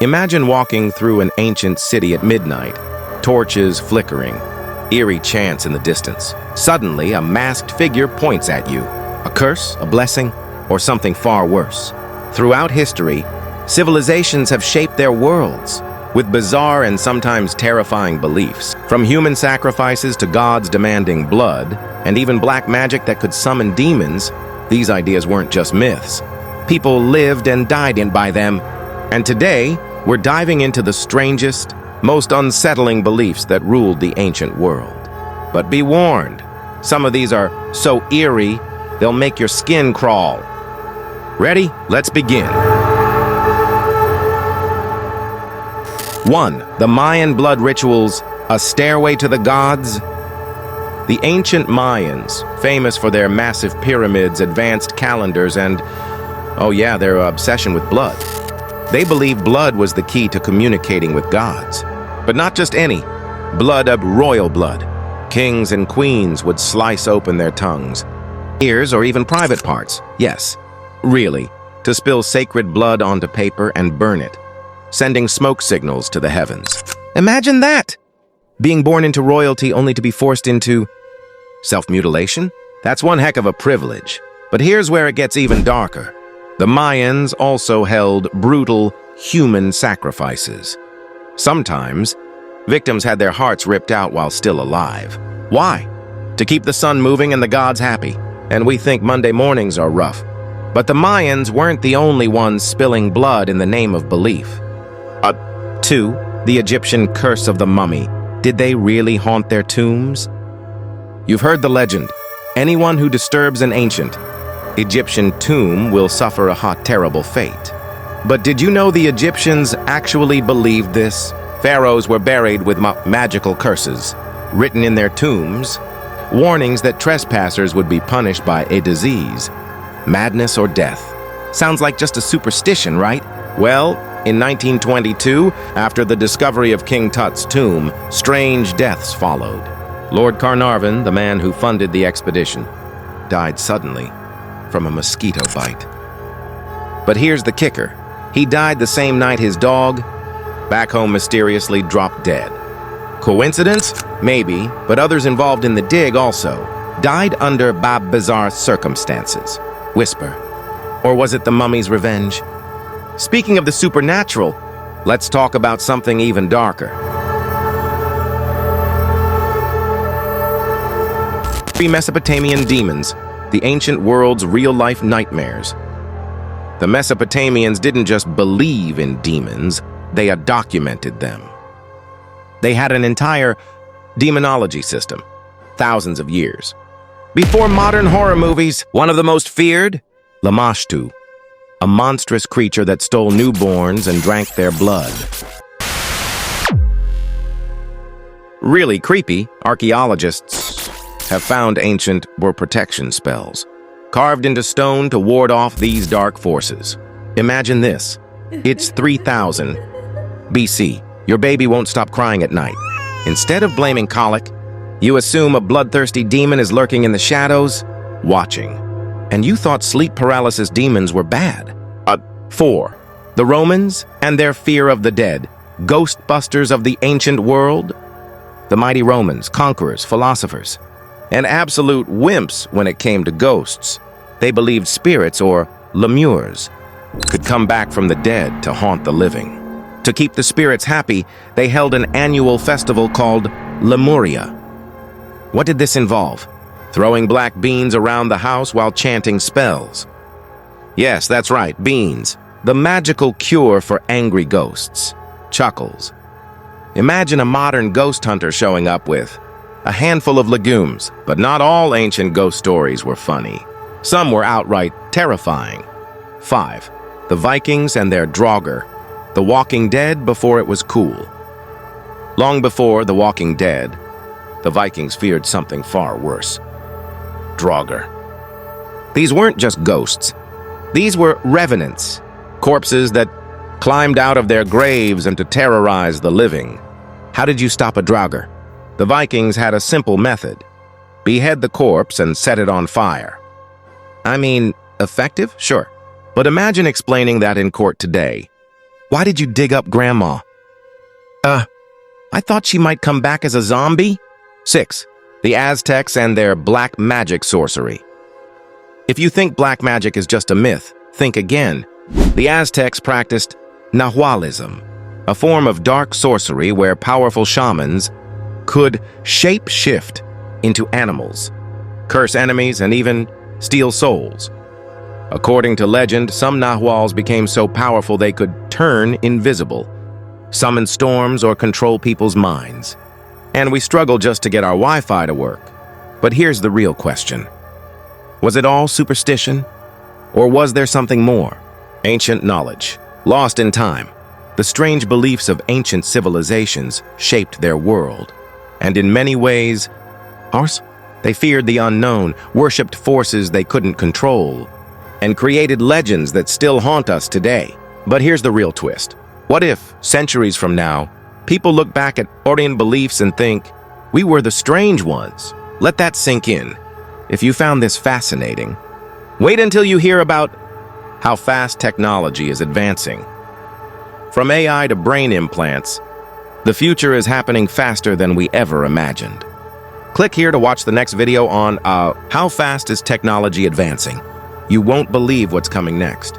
Imagine walking through an ancient city at midnight, torches flickering, eerie chants in the distance. Suddenly, a masked figure points at you. A curse, a blessing, or something far worse. Throughout history, civilizations have shaped their worlds with bizarre and sometimes terrifying beliefs. From human sacrifices to gods demanding blood, and even black magic that could summon demons, these ideas weren't just myths. People lived and died by them. And today, we're diving into the strangest, most unsettling beliefs that ruled the ancient world. But be warned, some of these are so eerie, they'll make your skin crawl. Ready? Let's begin. 1. The Mayan blood rituals, a stairway to the gods. The ancient Mayans, famous for their massive pyramids, advanced calendars, and, oh yeah, their obsession with blood. They believed blood was the key to communicating with gods. But not just any. Blood of royal blood. Kings and queens would slice open their tongues, ears, or even private parts. Yes, really, to spill sacred blood onto paper and burn it, sending smoke signals to the heavens. Imagine that! Being born into royalty only to be forced into self-mutilation? That's one heck of a privilege. But here's where it gets even darker. The Mayans also held brutal human sacrifices. Sometimes, victims had their hearts ripped out while still alive. Why? To keep the sun moving and the gods happy. And we think Monday mornings are rough. But the Mayans weren't the only ones spilling blood in the name of belief. 2. The Egyptian curse of the mummy. Did they really haunt their tombs? You've heard the legend. Anyone who disturbs an ancient Egyptian tomb will suffer a terrible fate. But did you know the Egyptians actually believed this? Pharaohs were buried with magical curses, written in their tombs, warnings that trespassers would be punished by a disease, madness, or death. Sounds like just a superstition, right? Well, in 1922, after the discovery of King Tut's tomb, strange deaths followed. Lord Carnarvon, the man who funded the expedition, died suddenly from a mosquito bite. But here's the kicker. He died the same night his dog, back home, mysteriously dropped dead. Coincidence? Maybe, but others involved in the dig also died under bizarre circumstances. Whisper. Or was it the mummy's revenge? Speaking of the supernatural, let's talk about something even darker. 3 Mesopotamian demons, the ancient world's real-life nightmares. The Mesopotamians didn't just believe in demons, they documented them. They had an entire demonology system, thousands of years. Before modern horror movies, one of the most feared? Lamashtu, a monstrous creature that stole newborns and drank their blood. Really creepy, archaeologists have found ancient protection spells, carved into stone to ward off these dark forces. Imagine this. It's 3000 BC. Your baby won't stop crying at night. Instead of blaming colic, you assume a bloodthirsty demon is lurking in the shadows, watching. And you thought sleep paralysis demons were bad. 4. The Romans and their fear of the dead, ghostbusters of the ancient world. The mighty Romans, conquerors, philosophers, and absolute wimps when it came to ghosts. They believed spirits, or lemures, could come back from the dead to haunt the living. To keep the spirits happy, they held an annual festival called Lemuria. What did this involve? Throwing black beans around the house while chanting spells. Yes, that's right, beans. The magical cure for angry ghosts. Chuckles. Imagine a modern ghost hunter showing up with a handful of legumes, but not all ancient ghost stories were funny. Some were outright terrifying. 5. The Vikings and their Draugr, the Walking Dead before it was cool. Long before The Walking Dead, the Vikings feared something far worse. Draugr. These weren't just ghosts. These were revenants, corpses that climbed out of their graves and to terrorize the living. How did you stop a Draugr? The Vikings had a simple method. Behead the corpse and set it on fire. I mean, effective? Sure. But imagine explaining that in court today. Why did you dig up Grandma? I thought she might come back as a zombie. 6. The Aztecs and their black magic sorcery. If you think black magic is just a myth, think again. The Aztecs practiced Nahualism, a form of dark sorcery where powerful shamans could shape-shift into animals, curse enemies, and even steal souls. According to legend, some Nahuals became so powerful they could turn invisible, summon storms, or control people's minds. And we struggle just to get our Wi-Fi to work. But here's the real question. Was it all superstition? Or was there something more? Ancient knowledge, lost in time. The strange beliefs of ancient civilizations shaped their world. And in many ways, ours, they feared the unknown, worshipped forces they couldn't control, and created legends that still haunt us today. But here's the real twist. What if, centuries from now, people look back at Orient beliefs and think, we were the strange ones? Let that sink in. If you found this fascinating, wait until you hear about how fast technology is advancing. From AI to brain implants, the future is happening faster than we ever imagined. Click here to watch the next video on how fast is technology advancing. You won't believe what's coming next.